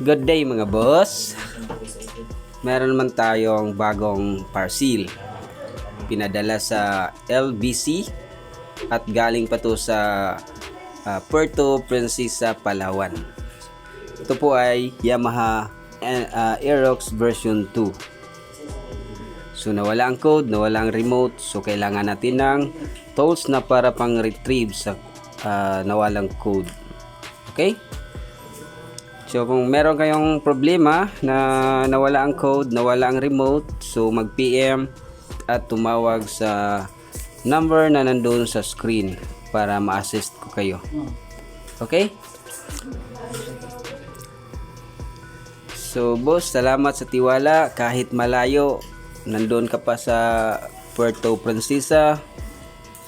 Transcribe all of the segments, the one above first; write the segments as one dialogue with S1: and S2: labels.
S1: Good day mga boss. Meron naman tayong bagong parcel. Pinadala sa LBC at galing pa to sa Puerto Princesa, Palawan. Ito po ay Yamaha Aerox version 2. So nawala ang code, nawala ang remote. So kailangan natin ng tools na para pang retrieve sa nawalang code. Okay? So kung meron kayong problema na nawala ang code, nawala ang remote, so mag-PM at tumawag sa number na nandun sa screen para ma-assist ko kayo. Okay? So boss, salamat sa tiwala. Kahit malayo, nandun ka pa sa Puerto Princesa.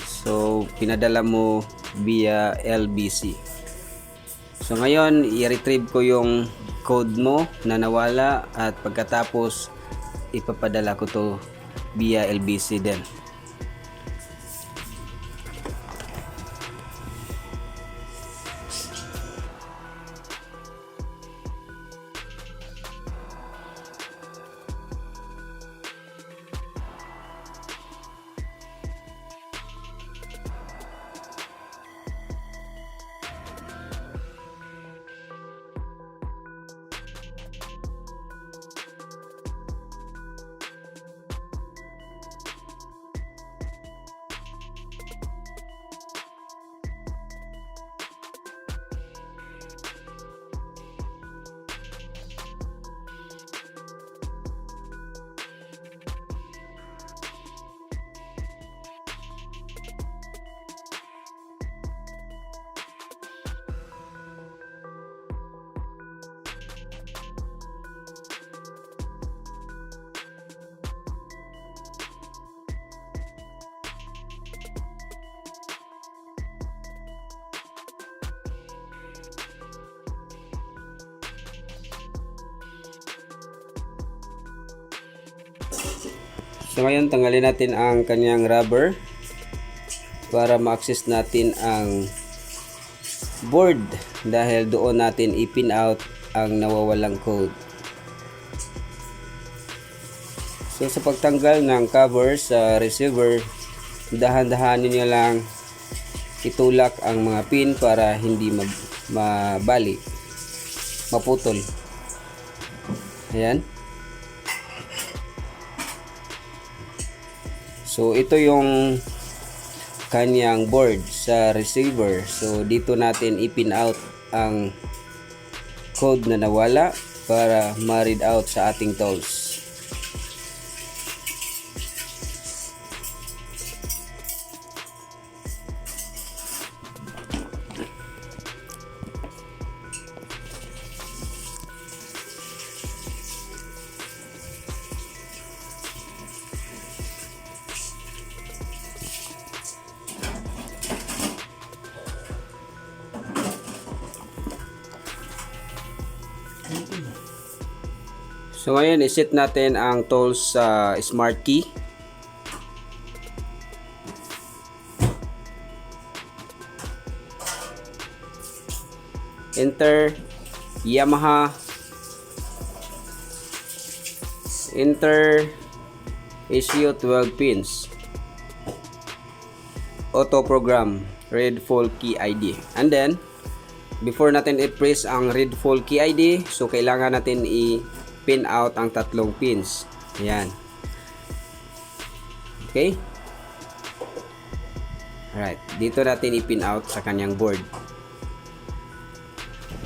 S1: So pinadala mo via LBC. So ngayon, i-retrieve ko yung code mo na nawala at pagkatapos ipapadala ko to via LBC din. So ngayon tanggalin natin ang kanyang rubber para ma-access natin ang board dahil doon natin i-pin out ang nawawalang code. So sa pagtanggal ng cover sa receiver, dahan-dahanin niyo lang itulak ang mga pin para hindi mabali, maputol. Ayan. So ito yung kanyang board sa receiver. So dito natin i-pin out ang code na nawala para ma-read out sa ating tools. So ngayon iset natin ang tools sa smart key. Enter Yamaha. Enter ACO 12 pins. Auto program read full key ID. And then before natin i-press ang read full key ID, so kailangan natin i-pin out ang tatlong pins. Ayan. Okay? Alright. Dito natin i-pin out sa kanyang board.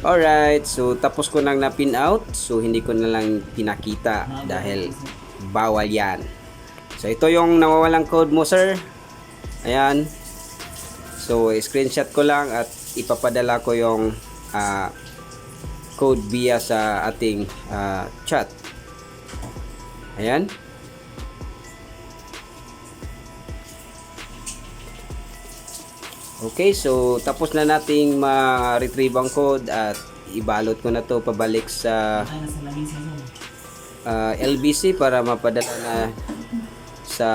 S1: Alright. So, tapos ko nang na-pin out. So, hindi ko na lang pinakita dahil bawal yan. So, ito yung nawawalang code mo, sir. Ayan. So, screenshot ko lang at ipapadala ko yung code via sa ating chat. Ayan. Okay, so tapos na nating ma-retrieve ang code at ibalot ko na to pabalik sa LBC para mapadala na sa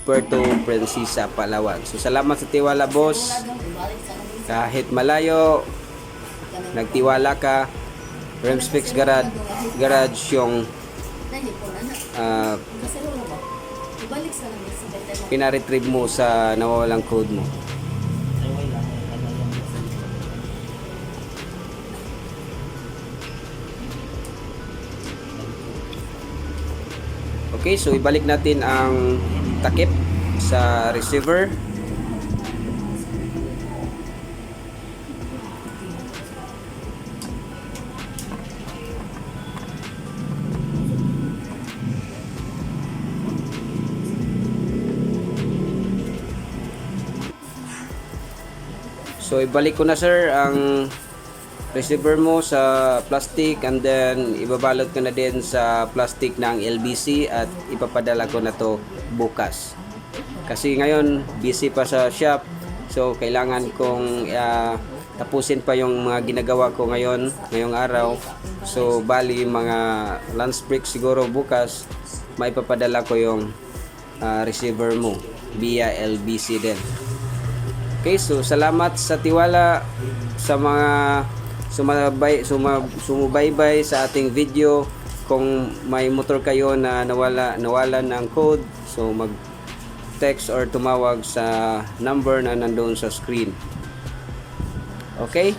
S1: Puerto Princesa, Palawan. So salamat sa tiwala, boss. Kahit malayo, nagtiwala ka, Remspecs garage yung pinaretrieve mo sa nawawalang code mo. Okay, so ibalik natin ang takip sa receiver. So ibalik ko na sir ang receiver mo sa plastic, and then ibabalot ko na din sa plastic ng LBC at ipapadala ko na to bukas. Kasi ngayon busy pa sa shop, so kailangan kong tapusin pa yung mga ginagawa ko ngayong araw. So bali mga lunch break siguro bukas maipapadala ko yung receiver mo via LBC din. Okay, so salamat sa tiwala sa mga sumubaybay sa ating video. Kung may motor kayo na nawalan ng code, so mag text or tumawag sa number na nandoon sa screen. Okay?